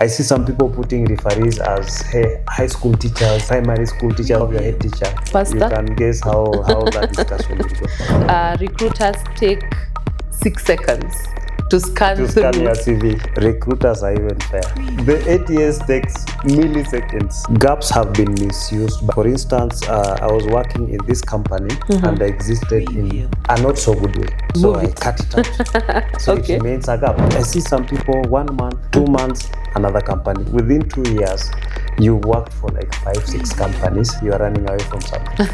I see some people putting referees as high school teachers, primary school teachers, or your head teacher. Pastor? You can guess how that discussion will go. Recruiters take 6 seconds to scan your CV. Recruiters are even fair. The ATS takes milliseconds. Gaps have been misused. For instance, I was working in this company and I existed in a not so good way. So I cut it out. So it remains a gap. I see some people 1 month, 2 months, another company. Within 2 years, you worked for like 5-6 companies. You are running away from something.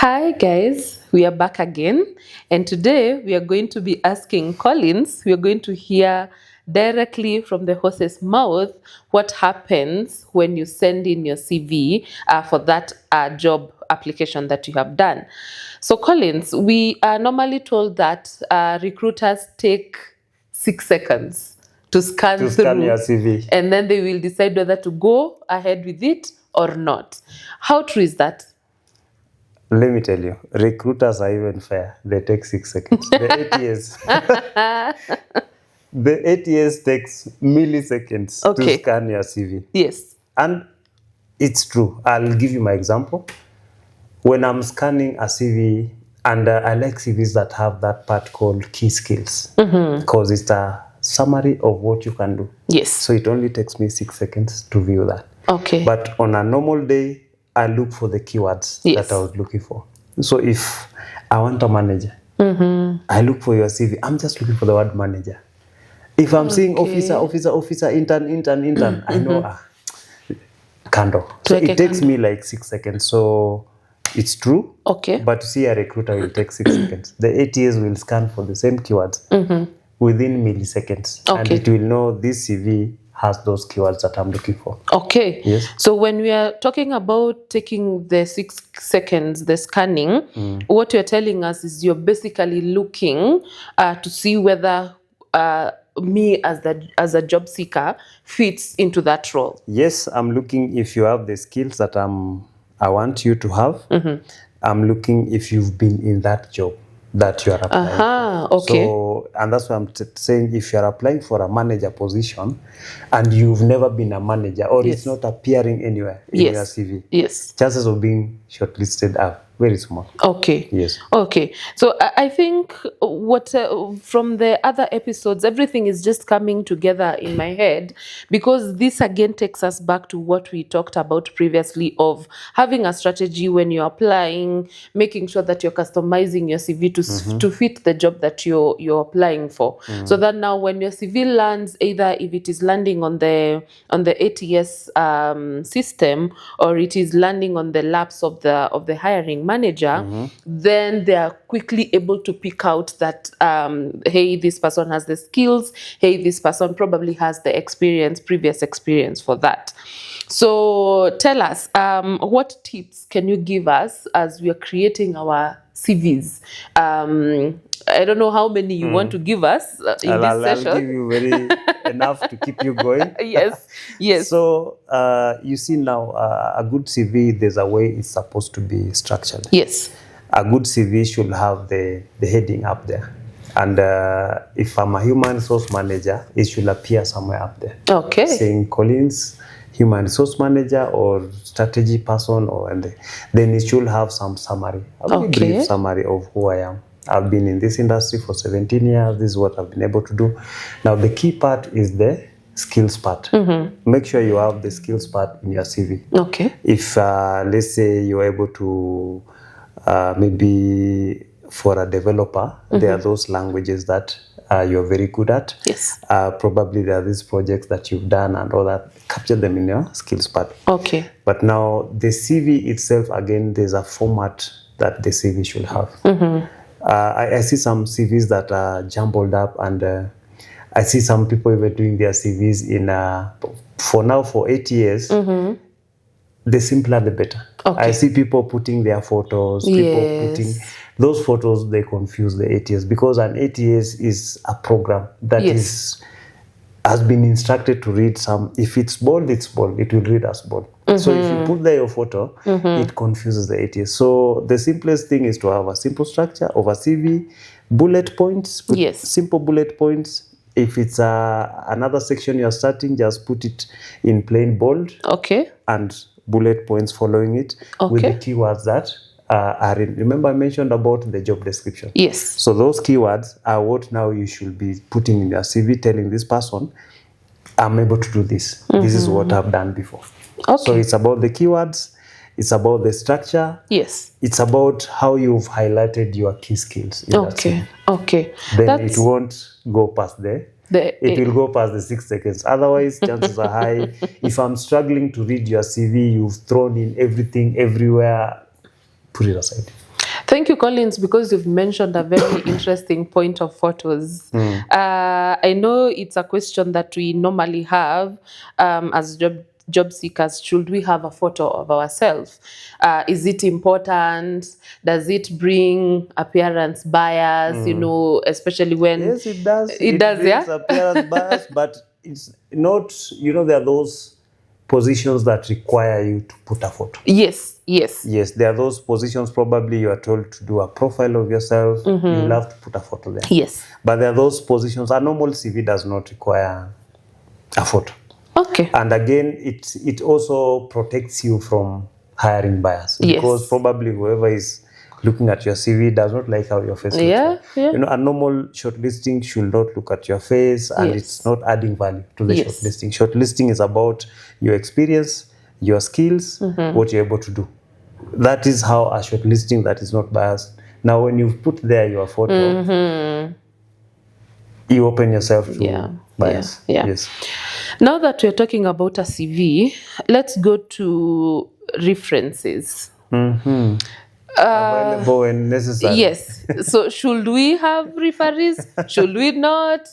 Hi guys, we are back again, and today we are going to be asking Collins. We are going to hear directly from the horse's mouth what happens when you send in your CV for that job application that you have done. So Collins, we are normally told that recruiters take 6 seconds to scan your CV, and then they will decide whether to go ahead with it or not. How true is that? Let me tell you, recruiters are even fair. They take 6 seconds. The ATS takes milliseconds to scan your CV. Yes. And it's true. I'll give you my example. When I'm scanning a CV, and I like CVs that have that part called key skills, because it's a summary of what you can do. Yes. So it only takes me 6 seconds to view that. Okay. But on a normal day, I look for the keywords that I was looking for. So if I want a manager, I look for your CV. I'm just looking for the word manager. If I'm seeing officer, intern, I know Kando. So it takes me like 6 seconds. So it's true. Okay. But see, a recruiter will take 6 seconds. The ATS will scan for the same keywords within milliseconds. Okay. And it will know this CV has those keywords that I'm looking for. Okay. Yes. So when we are talking about taking the 6 seconds, the scanning, what you're telling us is you're basically looking to see whether me as a job seeker fits into that role. Yes, I'm looking if you have the skills that I want you to have. I'm looking if you've been in that job that you are applying for. Okay. So, and that's why I'm saying if you're applying for a manager position and you've never been a manager or it's not appearing anywhere in your CV, chances of being shortlisted are very small. Okay. Yes. Okay. So I think what from the other episodes, everything is just coming together in my head, because this again takes us back to what we talked about previously of having a strategy when you're applying, making sure that you're customizing your CV to fit the job that you're applying for. So that now when your CV lands, either if it is landing on the ATS system or it is landing on the laps of the hiring manager, then they are quickly able to pick out that hey, this person has the skills, hey, this person probably has the previous experience for that. So tell us, what tips can you give us as we are creating our CVs? I don't know how many you want to give us in this session. I'll give you enough to keep you going. Yes. So you see now, a good CV, there's a way it's supposed to be structured. Yes. A good CV should have the heading up there. And if I'm a human resource manager, it should appear somewhere up there. Okay. Saying Collins, human resource manager or strategy person, then it should have some summary, a brief summary of who I am. I've been in this industry for 17 years. This is what I've been able to do. Now, the key part is the skills part. Make sure you have the skills part in your CV. Okay. If, let's say, you're able to, maybe for a developer, there are those languages that you're very good at. Yes. Probably there are these projects that you've done and all that. Capture them in your skills part. Okay. But now, the CV itself, again, there's a format that the CV should have. I see some CVs that are jumbled up, and I see some people even doing their CVs in for now, for 8 years, the simpler the better. Okay. I see people putting their photos, people putting those photos, they confuse the ATS, because an ATS is a program that has been instructed to read some. If it's bold, it's bold. It will read as bold. So if you put there your photo, it confuses the ATS. So the simplest thing is to have a simple structure of a CV, bullet points, put simple bullet points. If it's another section you're starting, just put it in plain bold. Okay. And bullet points following it with the keywords that are in. Remember I mentioned about the job description. Yes. So those keywords are what now you should be putting in your CV, telling this person, I'm able to do this. This is what I've done before. Okay. So it's about the keywords. It's about the structure. Yes. It's about how you've highlighted your key skills. Okay. Okay. Then it won't go past there. It will go past the 6 seconds. Otherwise, chances are high. If I'm struggling to read your CV, you've thrown in everything, everywhere, put it aside. Thank you, Collins, because you've mentioned a very interesting point of photos. I know it's a question that we normally have as job seekers. Should we have a photo of ourselves? Is it important? Does it bring appearance bias? You know, especially when yes, it does. It does, brings appearance bias, but it's not. You know, there are those positions that require you to put a photo. Yes, yes. Yes, there are those positions. Probably you are told to do a profile of yourself. You'll have to put a photo there. Yes. But there are those positions. A normal CV does not require a photo. Okay. And again, it also protects you from hiring bias, because probably whoever is looking at your CV does not like how your face looks. Yeah. You know, a normal shortlisting should not look at your face, and it's not adding value to the shortlisting. Shortlisting is about your experience, your skills, what you're able to do. That is how a shortlisting that is not biased. Now, when you put there your photo, you open yourself to bias. Yes. Now that we're talking about a CV, let's go to references. Available when necessary. Yes. So should we have referees? Should we not?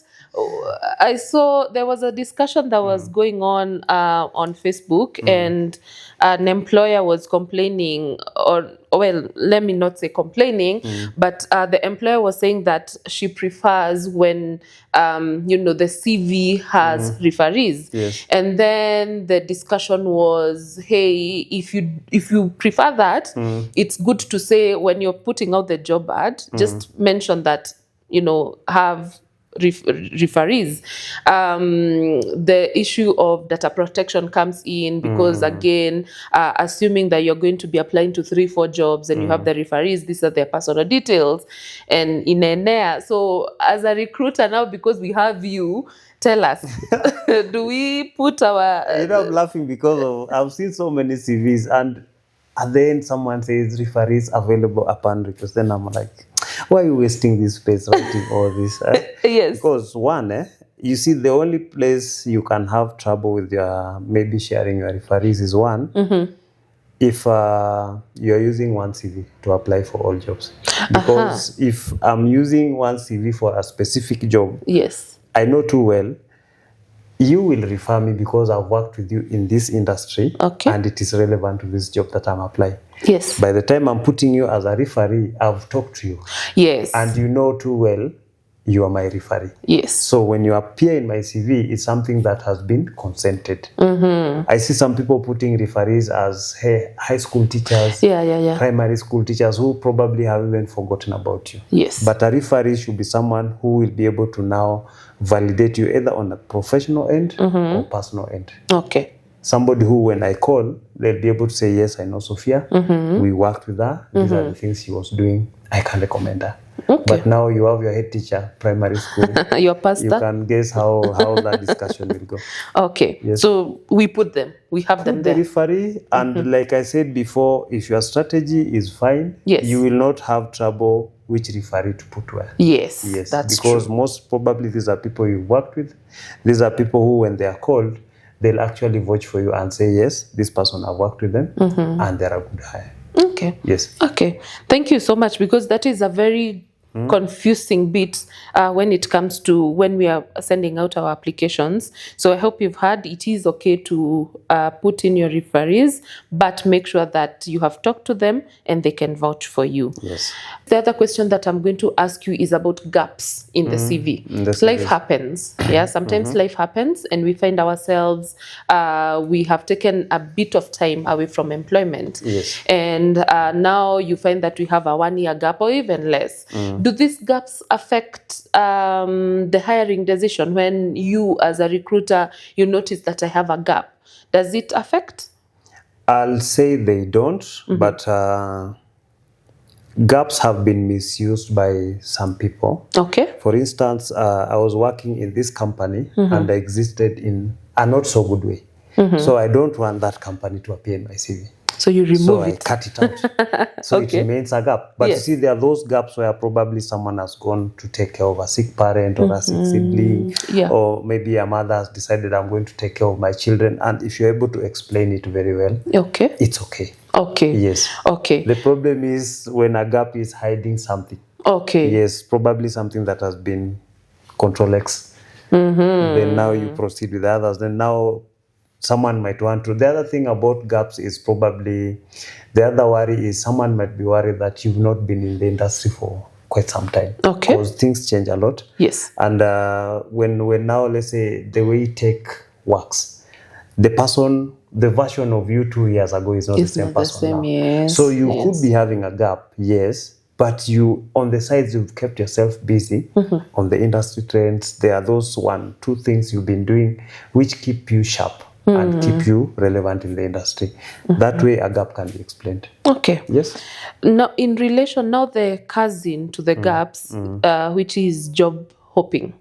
I saw there was a discussion that was going on Facebook, and an employer was complaining, or well, let me not say complaining, but the employer was saying that she prefers when the CV has referees. Yes. And then the discussion was, hey, if you prefer that, it's good to say when you're putting out the job ad, just mention that, have referees. The issue of data protection comes in, because again, assuming that you're going to be applying to 3-4 jobs and you have the referees, these are their personal details and in ENEA. So as a recruiter now, because we have you, tell us, do we put our I'm laughing because I've seen so many CVs, and at the end someone says referees available upon request. Then I'm like, why are you wasting this space writing all this? Yes. Because one, you see, the only place you can have trouble with your maybe sharing your referees is one, if you're using one CV to apply for all jobs. Because if I'm using one CV for a specific job, yes, I know too well, you will refer me because I've worked with you in this industry, and it is relevant to this job that I'm applying. Yes. By the time I'm putting you as a referee, I've talked to you. Yes. And you know too well you are my referee. Yes. So when you appear in my CV, it's something that has been consented. I see some people putting referees as high school teachers, primary school teachers who probably have even forgotten about you. Yes. But a referee should be someone who will be able to now validate you either on a professional end or personal end. Okay. Somebody who, when I call, they'll be able to say, yes, I know Sophia. We worked with her. These are the things she was doing. I can recommend her. Okay. But now you have your head teacher, primary school. Your pastor. You can guess how that discussion will go. Okay. Yes. So we put them. We have them there. The referee, and like I said before, if your strategy is fine, yes, you will not have trouble which referee to put where. Yes, that's because true. Most probably these are people you worked with. These are people who, when they are called, they'll actually vouch for you and say, yes, this person, I've worked with them, and they're a good hire. Okay. Yes. Okay. Thank you so much, because that is a very confusing bit when it comes to when we are sending out our applications. So I hope you've heard it is okay to put in your referees, but make sure that you have talked to them and they can vouch for you. Yes. The other question that I'm going to ask you is about gaps in the CV. Life happens. Yeah, sometimes life happens and we find ourselves, we have taken a bit of time away from employment. Yes. And now you find that we have a 1 year gap or even less. Do these gaps affect the hiring decision when you as a recruiter, you notice that I have a gap? Does it affect? I'll say they don't, but gaps have been misused by some people. Okay. For instance, I was working in this company and I existed in a not so good way. So I don't want that company to appear in my CV. So you remove So I it. cut it out. So it remains a gap. But you see, there are those gaps where probably someone has gone to take care of a sick parent or a sick sibling, or maybe a mother has decided I'm going to take care of my children. And if you're able to explain it very well, it's okay. Okay. Yes. Okay. The problem is when a gap is hiding something. Okay. Yes, probably something that has been Control X. Then now you proceed with the others. Then now someone might want to. The other thing about gaps is probably, the other worry is someone might be worried that you've not been in the industry for quite some time. Okay. Because things change a lot. Yes. And when now, let's say, the way tech works, the version of you 2 years ago is not the same person now. Yes. So you could be having a gap, yes, but you, on the sides, you've kept yourself busy on the industry trends. There are those 1-2 things you've been doing which keep you sharp and keep you relevant in the industry. That way a gap can be explained. Okay. Yes. Now, in relation, now the cousin to the gaps, which is job hopping.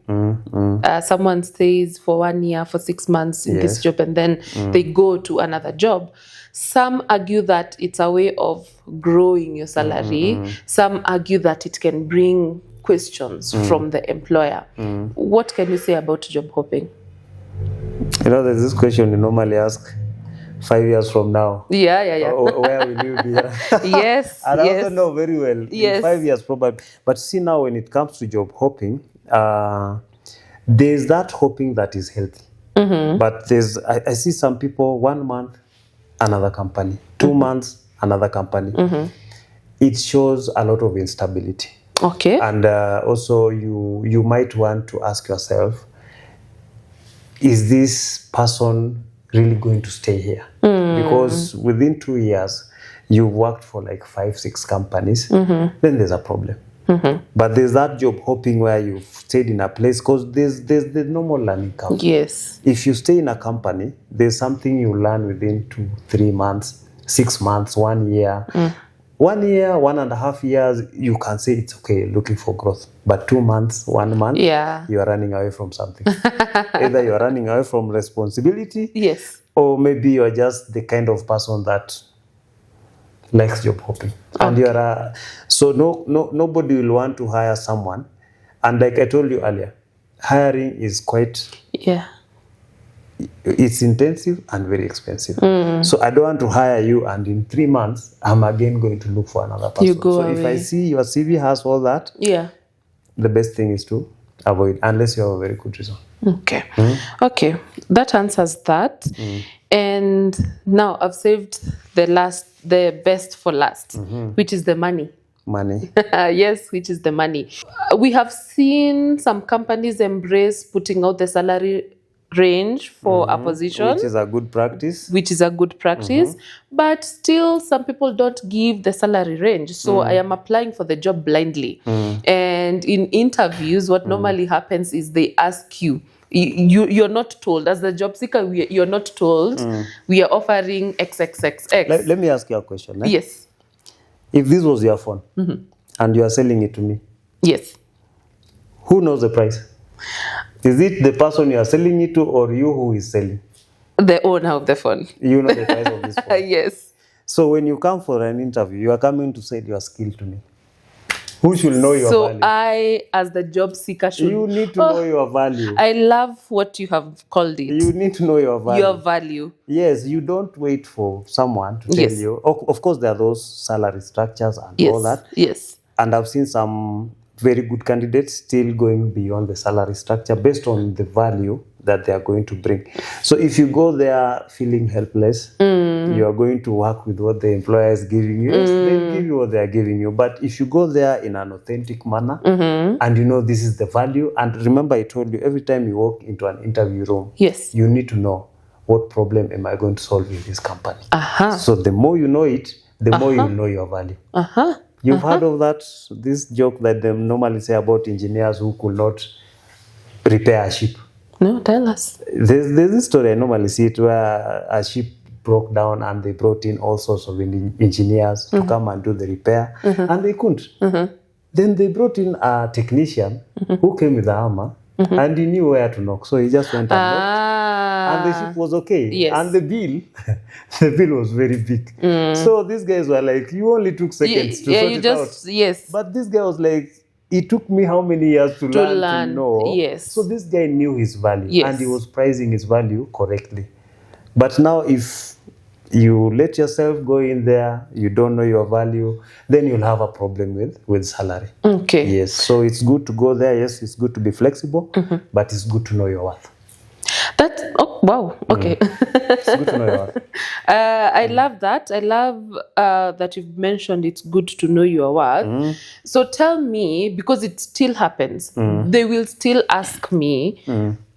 Someone stays for 1 year, for 6 months in this job, and then they go to another job. Some argue that it's a way of growing your salary. Some argue that it can bring questions from the employer. What can you say about job hopping? You know, there's this question you normally ask 5 years from now. Yeah. Where will you be? Yes. And I also know very well. Yes. In 5 years probably. But see, now when it comes to job hopping, there's that hopping that is healthy. But I see some people 1 month, another company, 2 months, another company. It shows a lot of instability. Okay. And also you might want to ask yourself, is this person really going to stay here? Because within 2 years, you've worked for like 5-6 companies, then there's a problem. But there's that job hopping where you've stayed in a place, because there's the normal learning curve. Yes. If you stay in a company, there's something you learn within 2-3 months, 6 months, 1 year. 1 year, 1.5 years, you can say it's okay, looking for growth. But 2 months, 1 month, you are running away from something. Either you are running away from responsibility, yes, or maybe you are just the kind of person that likes job hopping. And you are so nobody will want to hire someone. And like I told you earlier, hiring is quite it's intensive and very expensive. So I don't want to hire you and in 3 months I'm again going to look for another person. You go so away. If I see your CV has all that, the best thing is to avoid, unless you have a very good reason. Okay. Okay, that answers that. And now I've saved the best for last, which is the money. Yes, which is the money. We have seen some companies embrace putting out the salary range for a position, which is a good practice. But still some people don't give the salary range. So I am applying for the job blindly. And in interviews, what normally happens is they ask you, you're not told, as the job seeker, you're not told we are offering XXXX. Let me ask you a question. Yes. If this was your phone and you are selling it to me, yes, who knows the price? Is it the person you are selling it to, or you who is selling? The owner of the phone. You know the price of this phone. Yes. So when you come for an interview, you are coming to sell your skill to me. Who should know your value? So I, as the job seeker, should... You need to know your value. I love what you have called it. You need to know your value. Your value. Yes, you don't wait for someone to tell you. Of course, there are those salary structures and all that. Yes. And I've seen some very good candidates still going beyond the salary structure based on the value that they are going to bring. So if you go there feeling helpless, you are going to work with what the employer is giving you. Yes, they'll give you what they are giving you. But if you go there in an authentic manner, and you know this is the value, and remember I told you, every time you walk into an interview room, Yes. you need to know, what problem am I going to solve in this company? So the more you know it, the more you know your value. You've heard of this joke that they normally say about engineers who could not repair a ship. No, tell us. There's this story, I normally see it, where a ship broke down and they brought in all sorts of engineers to come and do the repair, and they couldn't. Then they brought in a technician who came with a hammer, and he knew where to knock. So he just went and knocked, and the ship was okay. Yes. And the bill was very big. So these guys were like, you only took seconds to sort it out. Yes. But this guy was like, it took me how many years to learn to know? Yes. So this guy knew his value, Yes. and he was pricing his value correctly. But now if you let yourself go in there, you don't know your value, then you'll have a problem with salary. Okay. Yes. So it's good to go there. Yes, it's good to be flexible, but it's good to know your worth. Oh, wow. Okay. It's good to know your worth. I love that. I love that you've mentioned it's good to know your worth. So tell me, because it still happens, they will still ask me,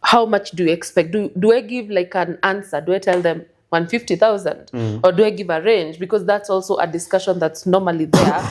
how much do you expect? Do I give like an answer? Do I tell them 150,000? Or do I give a range? Because that's also a discussion that's normally there.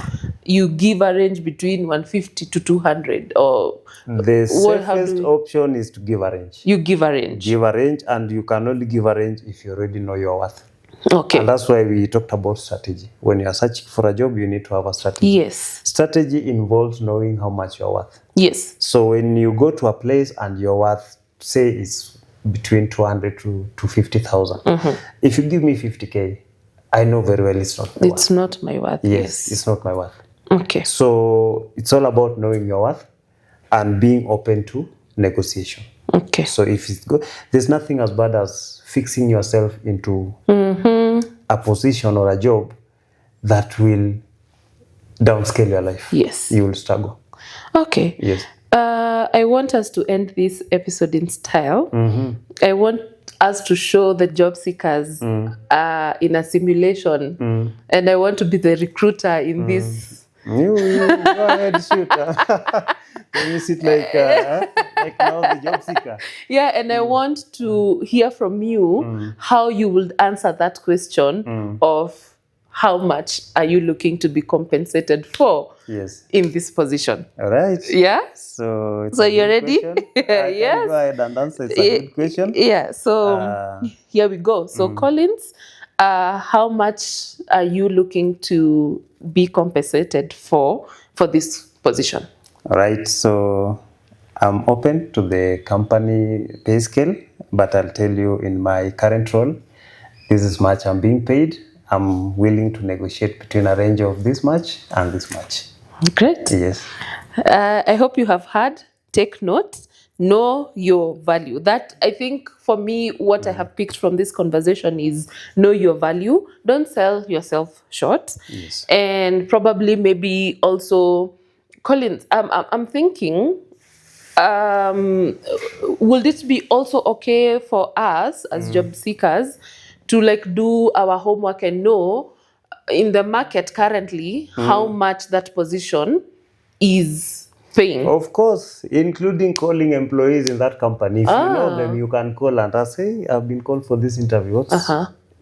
You give a range between 150 to 200, or the safest option is to give a range. You give a range. Give a range, and you can only give a range if you already know your worth. Okay. And that's why we talked about strategy. When you are searching for a job, you need to have a strategy. Yes. Strategy involves knowing how much you're worth. Yes. So when you go to a place and your worth, say, is between 200 to 50,000, if you give me 50K, I know very well it's not my worth. It's not my worth. Yes, it's not my worth. Okay. So it's all about knowing your worth and being open to negotiation. Okay. So if it's good, there's nothing as bad as fixing yourself into a position or a job that will downscale your life. Yes. You will struggle. Okay. Yes. I want us to end this episode in style. I want us to show the job seekers in a simulation, and I want to be the recruiter in this. You go ahead, shoot. Can you sit like now the job seeker? Yeah, and I want to hear from you how you would answer that question of how much are you looking to be compensated for in this position. All right. Yeah? So you're ready? Yes. Go ahead and answer. It's a good question. Yeah, so here we go. So Collins, how much are you looking to be compensated for this position? All right. So I'm open to the company pay scale, but I'll tell you, in my current role, this is much I'm being paid. I'm willing to negotiate between a range of this much and this much. Great. Yes. I hope you have heard. Take note. Know your value. That, I think, for me, what I have picked from this conversation is know your value. Don't sell yourself short. Yes. And probably maybe also, Collins, I'm thinking, will it be also okay for us as job seekers to like do our homework and know in the market currently how much that position is paying? Of course, including calling employees in that company. If you know them, you can call and ask, hey, I've been called for this interview.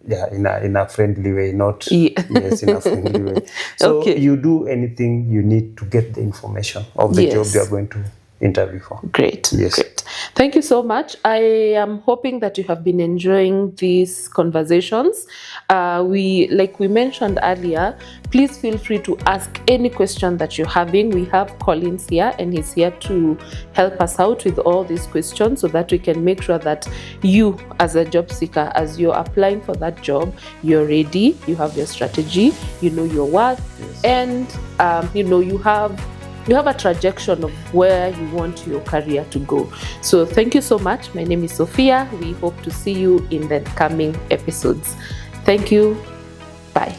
Yeah, in a friendly way, not yes, in a friendly way. So you do anything you need to get the information of the job you are going to interview for. Great. Yes. Great. Thank you so much. I am hoping that you have been enjoying these conversations. Like we mentioned earlier, please feel free to ask any question that you're having. We have Collins here, and he's here to help us out with all these questions so that we can make sure that you, as a job seeker, as you're applying for that job, you're ready, you have your strategy, you know your worth, and you have a trajectory of where you want your career to go. So thank you so much. My name is Sophia. We hope to see you in the coming episodes. Thank you. Bye.